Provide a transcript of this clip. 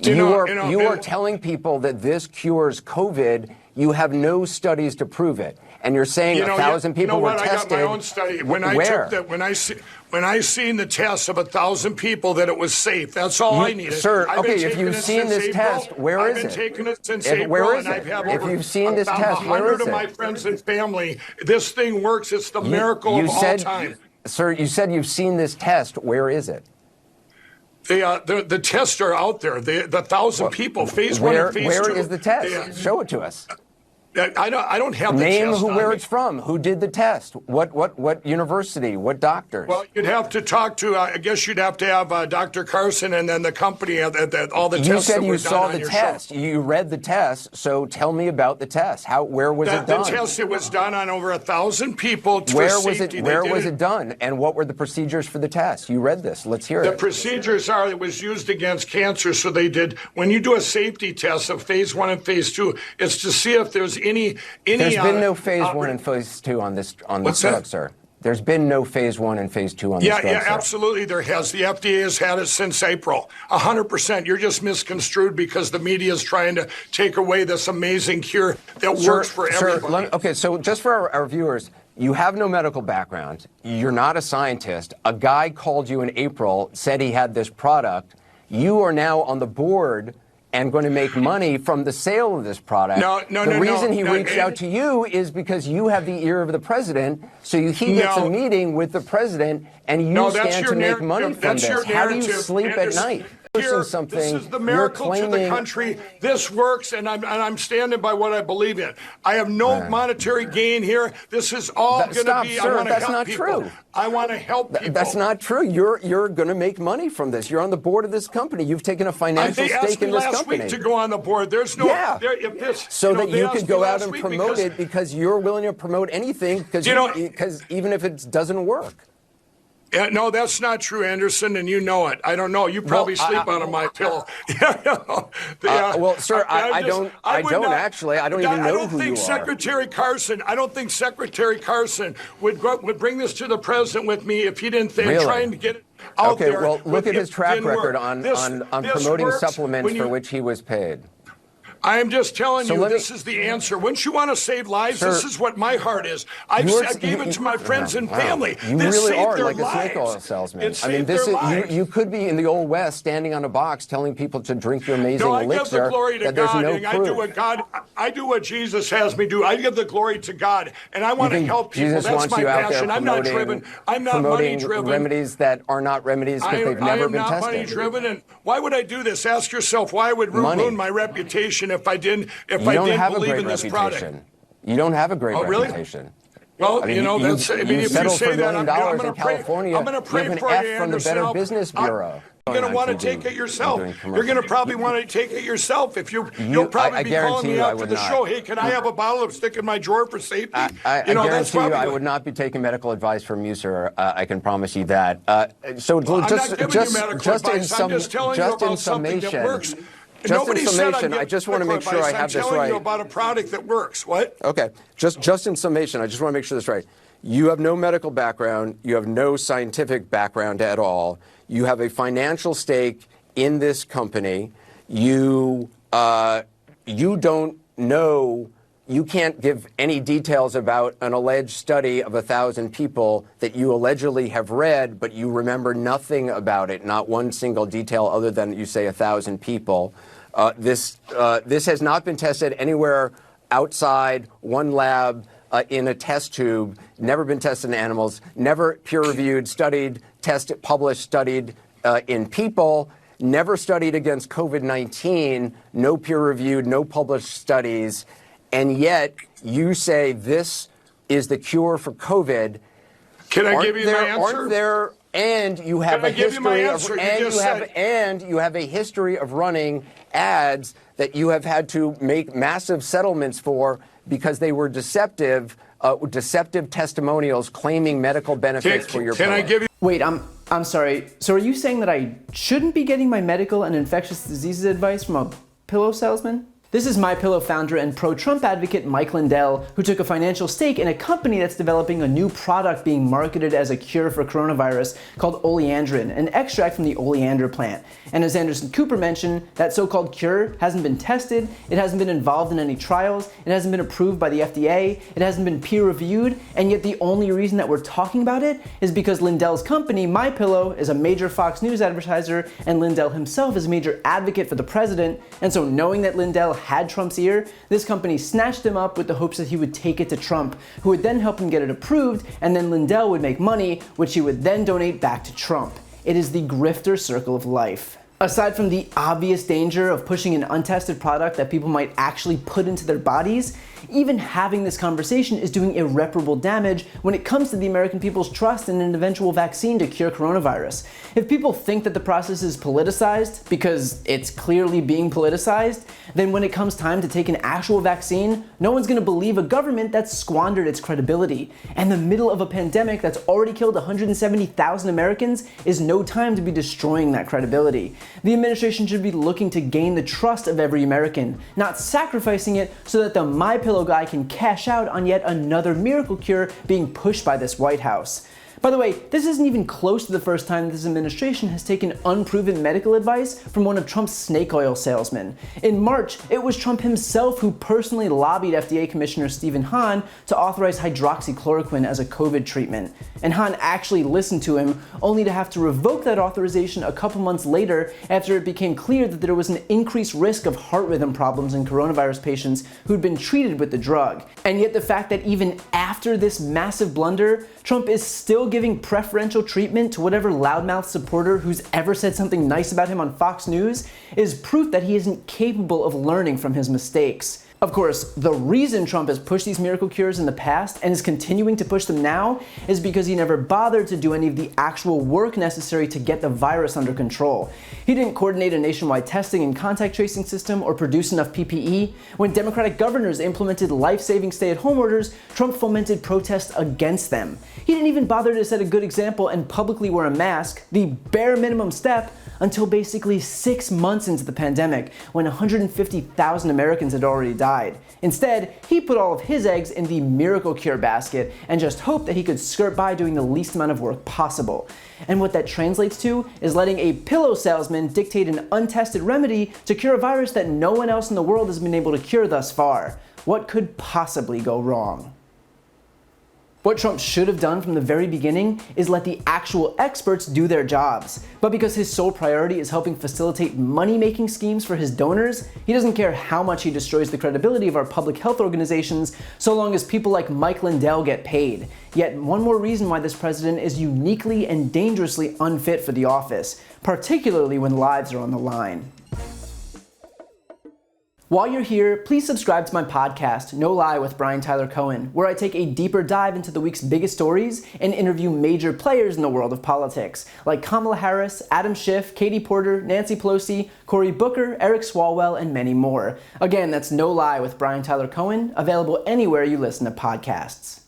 You are telling people that this cures COVID. You have no studies to prove it, and you're saying 1,000 people were tested. I got my own study. When I seen the test of 1,000 people that it was safe. That's all I needed. Sir, okay, if you've seen this test, where is it? I've been taking it since April. Where is and it? I've had If over you've seen this test, where is it? 100 of my friends and family. This thing works. It's the miracle of all time. Sir, you said you've seen this test. Where is it? The tests are out there. The 1,000 people, phase 1 and phase 2. Where is the test? Show it to us. I don't have the Name test where it's from. Who did the test? What university? What doctors? Well, you'd have to talk to. I guess you'd have to have Dr. Carson and then the company. All the tests. You said you saw the test. You read the test. So tell me about the test. Where was it done? The test, it was done on over 1,000 people. Where was it done? And what were the procedures for the test? You read this. Let's hear it. The procedures are it was used against cancer. So they did when you do a safety test of phase 1 and phase 2, it's to see if there's any. There's been no phase 1 and phase 2 on this drug, sir. There's been no phase 1 and phase 2 on this drug, sir. Yeah, absolutely there has. The FDA has had it since April. 100%. You're just misconstrued because the media is trying to take away this amazing cure that works for everybody. Okay, so just for our viewers, you have no medical background. You're not a scientist. A guy called you in April, said he had this product. You are now on the board and going to make money from the sale of this product. The reason he reached out to you is because you have the ear of the president, so he gets a meeting with the president, and you stand to make money from this. How do you sleep at night? This is the miracle to the country. This works, and I'm standing by what I believe in. I have no monetary gain here. This is all going to be. Sir, I want to help people. True. I want to help people. That's not true. You're going to make money from this. You're on the board of this company. You've taken a financial stake in this company. They asked me last week to go on the board. There's no. So that you could go out and promote it because you're willing to promote anything because even if it doesn't work. Yeah, no, that's not true, Anderson, and you know it. I don't know. You probably sleep on my pillow. Well, sir, I don't actually. I don't even know who you are. I don't think Secretary Carson would bring this to the president with me if he didn't think trying to get it out there. Okay, well, look at his track record on promoting supplements for which he was paid. I am just telling you, this is the answer. Wouldn't you want to save lives? Sir, this is what my heart is. I gave it to my friends and family. You really are like a snake oil salesman. I mean, you could be in the Old West standing on a box telling people to drink your amazing elixir. I give the glory to God, and I do what Jesus has me do. I give the glory to God, and I want to help people. That's my passion. I'm not driven. I'm not money driven. Remedies that are not remedies because they've never been tested. I am not money driven, and why would I do this? Ask yourself why I would ruin my reputation if I didn't believe in this product. You don't have a great Reputation. reputation. Well, you settled for $1 million in California. I'm going to pray you have for an you, F from the Better Business Bureau. You're going to want to take it yourself. You're going to probably want to take it yourself. If you'll probably be calling me after the show. Hey, can I have a bottle of stick in my drawer for safety? I guarantee you, I would not be taking medical advice from you, sir. I can promise you that. So just in summation. I just want to make sure I have this right. I'm telling you about a product that works. What? Okay. Just in summation, I just want to make sure this is right. You have no medical background. You have no scientific background at all. You have a financial stake in this company. You don't know. You can't give any details about an alleged study of 1,000 people that you allegedly have read, but you remember nothing about it, not one single detail other than you say 1,000 people. This has not been tested anywhere outside one lab in a test tube, never been tested in animals, never peer-reviewed, studied, tested, published, studied in people, never studied against COVID-19, no peer-reviewed, no published studies. And yet you say this is the cure for COVID. Can I give you my answer? Aren't there? And you have a history you have a history of running ads that you have had to make massive settlements for because they were deceptive testimonials claiming medical benefits for your. Can I give you? Wait, I'm sorry. So are you saying that I shouldn't be getting my medical and infectious diseases advice from a pillow salesman? This is MyPillow founder and pro-Trump advocate Mike Lindell, who took a financial stake in a company that's developing a new product being marketed as a cure for coronavirus called oleandrin, an extract from the oleander plant. And as Anderson Cooper mentioned, that so-called cure hasn't been tested, it hasn't been involved in any trials, it hasn't been approved by the FDA, it hasn't been peer-reviewed, and yet the only reason that we're talking about it is because Lindell's company, MyPillow, is a major Fox News advertiser, and Lindell himself is a major advocate for the president, and so knowing that Lindell had Trump's ear, this company snatched him up with the hopes that he would take it to Trump, who would then help him get it approved, and then Lindell would make money, which he would then donate back to Trump. It is the grifter circle of life. Aside from the obvious danger of pushing an untested product that people might actually put into their bodies, even having this conversation is doing irreparable damage when it comes to the American people's trust in an eventual vaccine to cure coronavirus. If people think that the process is politicized, because it's clearly being politicized, then when it comes time to take an actual vaccine, no one's going to believe a government that's squandered its credibility. And the middle of a pandemic that's already killed 170,000 Americans is no time to be destroying that credibility. The administration should be looking to gain the trust of every American, not sacrificing it so that the MyPillow guy can cash out on yet another miracle cure being pushed by this White House. By the way, this isn't even close to the first time this administration has taken unproven medical advice from one of Trump's snake oil salesmen. In March, it was Trump himself who personally lobbied FDA Commissioner Stephen Hahn to authorize hydroxychloroquine as a COVID treatment. And Hahn actually listened to him, only to have to revoke that authorization a couple months later after it became clear that there was an increased risk of heart rhythm problems in coronavirus patients who'd been treated with the drug. And yet the fact that even after this massive blunder, Trump is still giving preferential treatment to whatever loudmouth supporter who's ever said something nice about him on Fox News is proof that he isn't capable of learning from his mistakes. Of course, the reason Trump has pushed these miracle cures in the past and is continuing to push them now is because he never bothered to do any of the actual work necessary to get the virus under control. He didn't coordinate a nationwide testing and contact tracing system or produce enough PPE. When Democratic governors implemented life-saving stay-at-home orders, Trump fomented protests against them. He didn't even bother to set a good example and publicly wear a mask, the bare minimum step, until basically 6 months into the pandemic, when 150,000 Americans had already died. Instead, he put all of his eggs in the miracle cure basket and just hoped that he could skirt by doing the least amount of work possible. And what that translates to is letting a pillow salesman dictate an untested remedy to cure a virus that no one else in the world has been able to cure thus far. What could possibly go wrong? What Trump should have done from the very beginning is let the actual experts do their jobs. But because his sole priority is helping facilitate money-making schemes for his donors, he doesn't care how much he destroys the credibility of our public health organizations, so long as people like Mike Lindell get paid. Yet one more reason why this president is uniquely and dangerously unfit for the office, particularly when lives are on the line. While you're here, please subscribe to my podcast, No Lie with Brian Tyler Cohen, where I take a deeper dive into the week's biggest stories and interview major players in the world of politics, like Kamala Harris, Adam Schiff, Katie Porter, Nancy Pelosi, Cory Booker, Eric Swalwell, and many more. Again, that's No Lie with Brian Tyler Cohen, available anywhere you listen to podcasts.